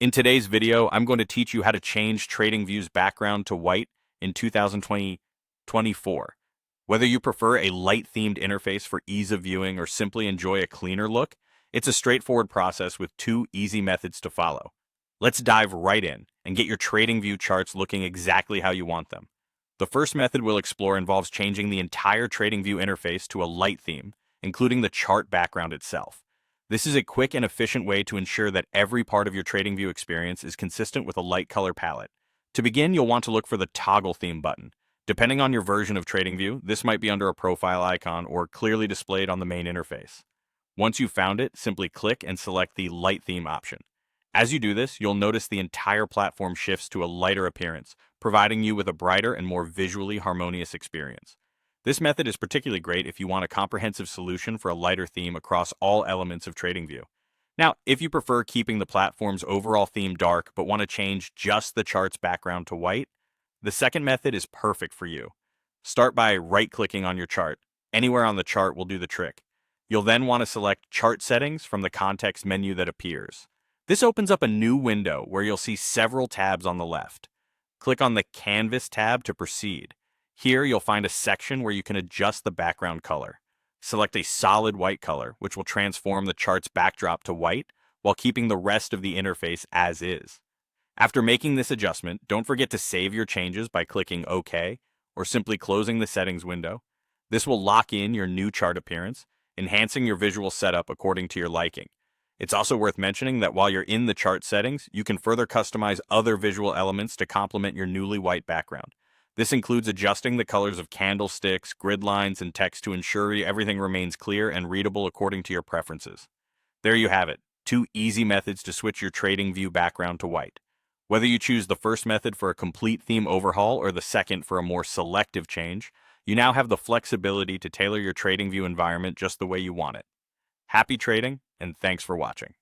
In today's video, I'm going to teach you how to change TradingView's background to white in 2024. Whether you prefer a light-themed interface for ease of viewing or simply enjoy a cleaner look, it's a straightforward process with two easy methods to follow. Let's dive right in and get your TradingView charts looking exactly how you want them. The first method we'll explore involves changing the entire TradingView interface to a light theme, including the chart background itself. This is a quick and efficient way to ensure that every part of your TradingView experience is consistent with a light color palette. To begin, you'll want to look for the Toggle Theme button. Depending on your version of TradingView, this might be under a profile icon or clearly displayed on the main interface. Once you've found it, simply click and select the Light Theme option. As you do this, you'll notice the entire platform shifts to a lighter appearance, providing you with a brighter and more visually harmonious experience. This method is particularly great if you want a comprehensive solution for a lighter theme across all elements of TradingView. Now, if you prefer keeping the platform's overall theme dark but want to change just the chart's background to white, the second method is perfect for you. Start by right-clicking on your chart. Anywhere on the chart will do the trick. You'll then want to select Chart Settings from the context menu that appears. This opens up a new window where you'll see several tabs on the left. Click on the Canvas tab to proceed. Here you'll find a section where you can adjust the background color. Select a solid white color, which will transform the chart's backdrop to white while keeping the rest of the interface as is. After making this adjustment, don't forget to save your changes by clicking OK or simply closing the settings window. This will lock in your new chart appearance, enhancing your visual setup according to your liking. It's also worth mentioning that while you're in the chart settings, you can further customize other visual elements to complement your newly white background. This includes adjusting the colors of candlesticks, grid lines, and text to ensure everything remains clear and readable according to your preferences. There you have it, two easy methods to switch your TradingView background to white. Whether you choose the first method for a complete theme overhaul or the second for a more selective change, you now have the flexibility to tailor your TradingView environment just the way you want it. Happy trading, and thanks for watching.